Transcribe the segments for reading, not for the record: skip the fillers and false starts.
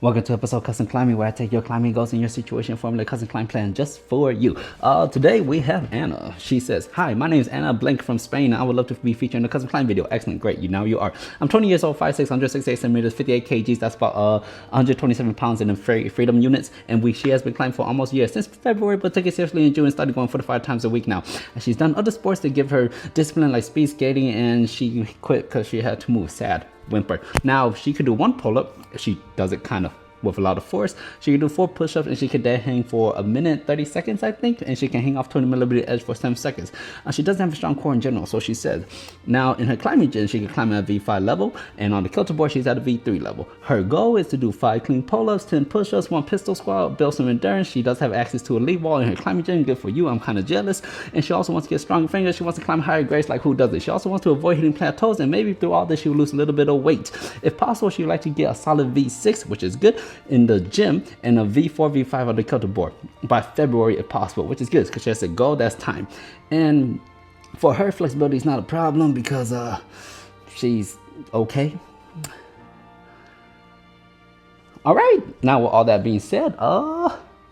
Welcome to episode Custom Climbing, where I take your climbing goals and your situation and formulate a custom climb plan just for you. Today we have Anna. She says, "Hi, my name is Anna Blank from Spain. I would love to be featured in a custom climb video." Excellent, great. You are. I'm 20 years old, 5'6", 168 centimeters, 58 kgs. That's about 127 pounds in the freedom units. And she has been climbing for almost a year, since February, but took it seriously in June and started going 45 times a week now. And she's done other sports to give her discipline, like speed skating, and she quit because she had to move. Sad. Whimper. Now, she could do one pull-up. She does it kind of with a lot of force. She can do 4 push-ups, and she can then hang for a minute 30 seconds, I think, and she can hang off 20mm edge for 7 seconds. She doesn't have a strong core in general, so she says. Now, in her climbing gym, she can climb at a V5 level, and on the Kilter board, she's at a V3 level. Her goal is to do 5 clean pull-ups, 10 push-ups, 1 pistol squat, build some endurance. She does have access to a lead wall in her climbing gym. Good for you. I'm kind of jealous. And she also wants to get stronger fingers. She wants to climb higher grades. Like, who does it? She also wants to avoid hitting plateaus, and maybe through all this, she will lose a little bit of weight. If possible, she would like to get a solid V6, which is good, in the gym, and a V4, V5 on the Kilter board by February if possible, which is good because she has a goal. That's time. And for her, flexibility is not a problem because she's okay. All right, now with all that being said,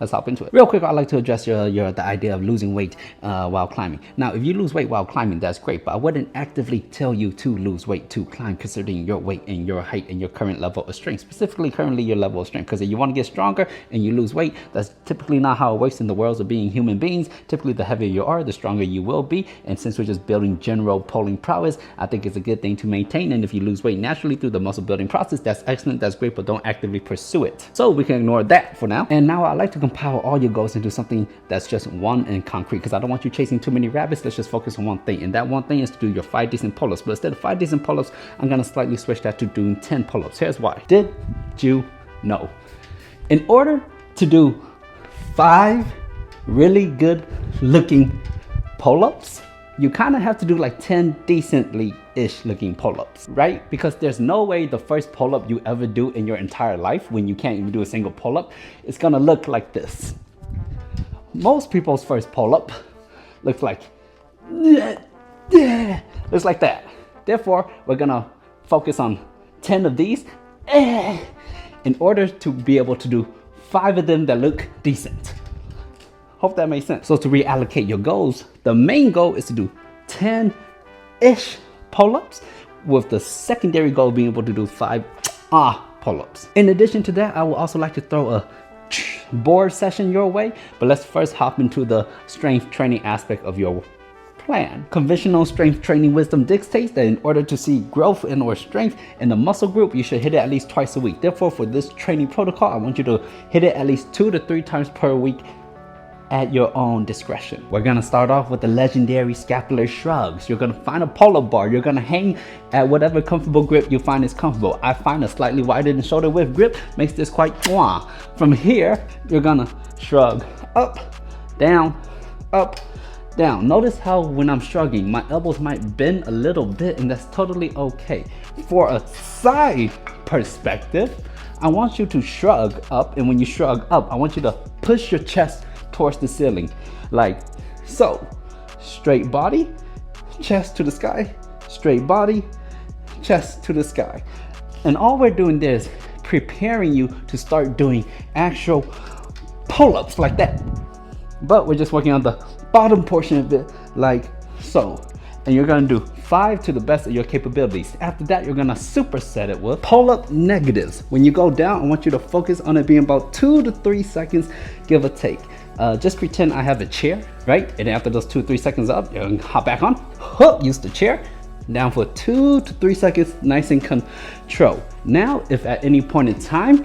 let's hop into it. Real quick, I'd like to address the idea of losing weight while climbing. Now, if you lose weight while climbing, that's great, but I wouldn't actively tell you to lose weight to climb, considering your weight and your height and your current level of strength, specifically currently your level of strength. Because if you want to get stronger and you lose weight, that's typically not how it works in the world of being human beings. Typically, the heavier you are, the stronger you will be. And since we're just building general pulling prowess, I think it's a good thing to maintain. And if you lose weight naturally through the muscle building process, that's excellent, that's great, but don't actively pursue it. So we can ignore that for now. And now I'd like to compile all your goals into something that's just one and concrete, because I don't want you chasing too many rabbits. Let's just focus on one thing, and that one thing is to do your 5 decent pull-ups. But instead of 5 decent pull-ups, I'm gonna slightly switch that to doing 10 pull-ups. Here's why. Did you know? In order to do 5 really good looking pull-ups, you kind of have to do like 10 decently-ish looking pull-ups, right? Because there's no way the first pull-up you ever do in your entire life, when you can't even do a single pull-up, it's gonna look like this. Most people's first pull-up looks like, looks like that. Therefore, we're gonna focus on 10 of these in order to be able to do 5 of them that look decent. Hope that makes sense. So to reallocate your goals, the main goal is to do 10-ish pull-ups, with the secondary goal being able to do 5 pull-ups. In addition to that, I would also like to throw a board session your way, but let's first hop into the strength training aspect of your plan. Conventional strength training wisdom dictates that in order to see growth in or strength in the muscle group, you should hit it at least twice a week. Therefore, for this training protocol, I want you to hit it at least 2 to 3 times per week at your own discretion. We're gonna start off with the legendary scapular shrugs. You're gonna find a pull-up bar. You're gonna hang at whatever comfortable grip you find is comfortable. I find a slightly wider than shoulder width grip makes this quite mwah. From here, you're gonna shrug up, down, up, down. Notice how when I'm shrugging, my elbows might bend a little bit, and that's totally okay. For a side perspective, I want you to shrug up, and when you shrug up, I want you to push your chest towards the ceiling, like so. Straight body, chest to the sky, straight body, chest to the sky. And all we're doing there is preparing you to start doing actual pull-ups like that. But we're just working on the bottom portion of it, like so. And you're gonna do 5 to the best of your capabilities. After that, you're gonna superset it with pull-up negatives. When you go down, I want you to focus on it being about 2 to 3 seconds, give or take. Just pretend I have a chair, right? And after those 2 or 3 seconds up, you're gonna hop back on, use the chair, down for 2 to 3 seconds, nice and control. Now, if at any point in time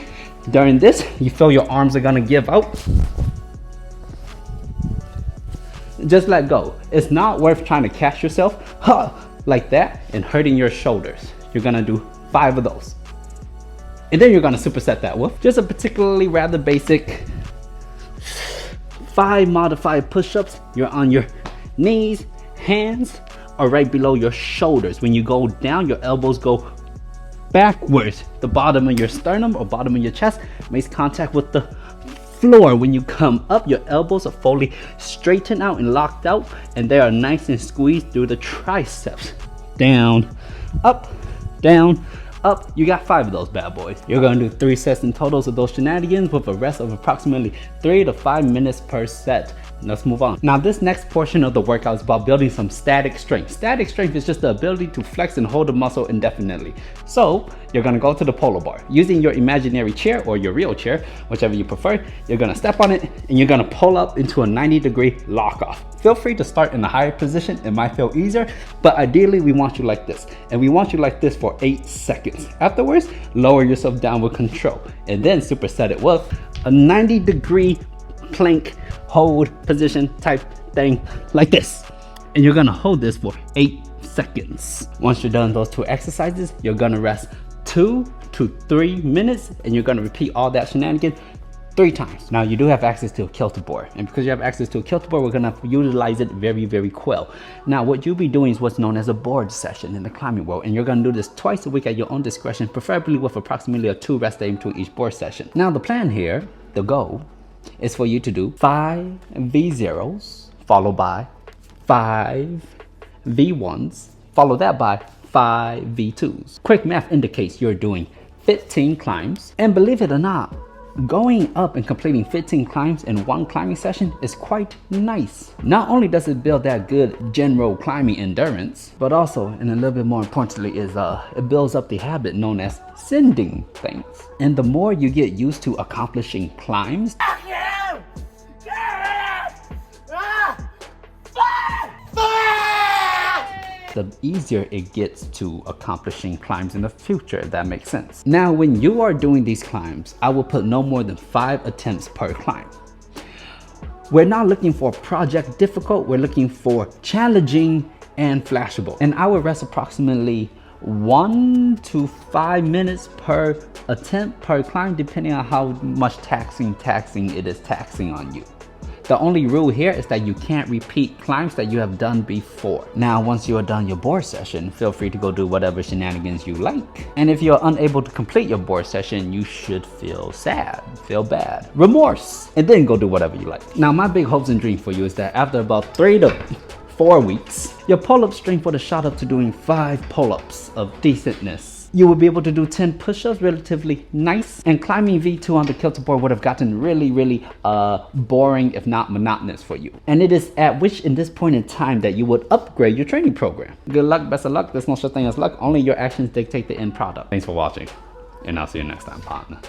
during this, you feel your arms are gonna give out, just let go. It's not worth trying to catch yourself like that and hurting your shoulders. You're gonna do 5 of those. And then you're gonna superset that with just a particularly rather basic 5 modified push-ups. You're on your knees, hands are right below your shoulders. When you go down, your elbows go backwards. The bottom of your sternum or bottom of your chest makes contact with the floor. When you come up, your elbows are fully straightened out and locked out, and they are nice and squeezed through the triceps. Down, up, down, up, you got 5 of those bad boys. You're gonna do 3 sets in totals of those shenanigans with a rest of approximately 3 to 5 minutes per set. Let's move on. Now this next portion of the workout is about building some static strength. Static strength is just the ability to flex and hold a muscle indefinitely. So you're gonna go to the pull bar. Using your imaginary chair or your real chair, whichever you prefer, you're gonna step on it and you're gonna pull up into a 90-degree lock off. Feel free to start in a higher position, it might feel easier, but ideally we want you like this. And we want you like this for 8 seconds. Afterwards, lower yourself down with control and then superset it with a 90-degree plank hold position type thing like this. And you're gonna hold this for 8 seconds. Once you're done those 2 exercises, you're gonna rest 2 to 3 minutes and you're gonna repeat all that shenanigan 3 times. Now you do have access to a Kilter board, and because you have access to a Kilter board, we're gonna utilize it very, very well. Now what you'll be doing is what's known as a board session in the climbing world, and you're gonna do this twice a week at your own discretion, preferably with approximately a 2 rest day into each board session. Now the plan here, the goal, is for you to do 5 V0s, followed by 5 V1s, follow that by 5 V2s. Quick math indicates you're doing 15 climbs, and believe it or not, going up and completing 15 climbs in 1 climbing session is quite nice. Not only does it build that good general climbing endurance, but also, and a little bit more importantly, is it builds up the habit known as sending things. And the more you get used to accomplishing climbs, the easier it gets to accomplishing climbs in the future, if that makes sense. Now, when you are doing these climbs, I will put no more than 5 attempts per climb. We're not looking for project difficult, we're looking for challenging and flashable. And I will rest approximately 1 to 5 minutes per attempt per climb, depending on how much taxing it is taxing on you. The only rule here is that you can't repeat climbs that you have done before. Now, once you are done your board session, feel free to go do whatever shenanigans you like. And if you're unable to complete your board session, you should feel sad, feel bad, remorse, and then go do whatever you like. Now, my big hopes and dream for you is that after about 3 to 4 weeks, your pull-up strength would have shot up to doing 5 pull-ups of decentness. You will be able to do 10 push-ups, relatively nice, and climbing V2 on the Kilter board would have gotten really boring, if not monotonous for you. And it is at which in this point in time that you would upgrade your training program. Good luck, best of luck. There's no such thing as luck, only your actions dictate the end product. Thanks for watching, and I'll see you next time, partner.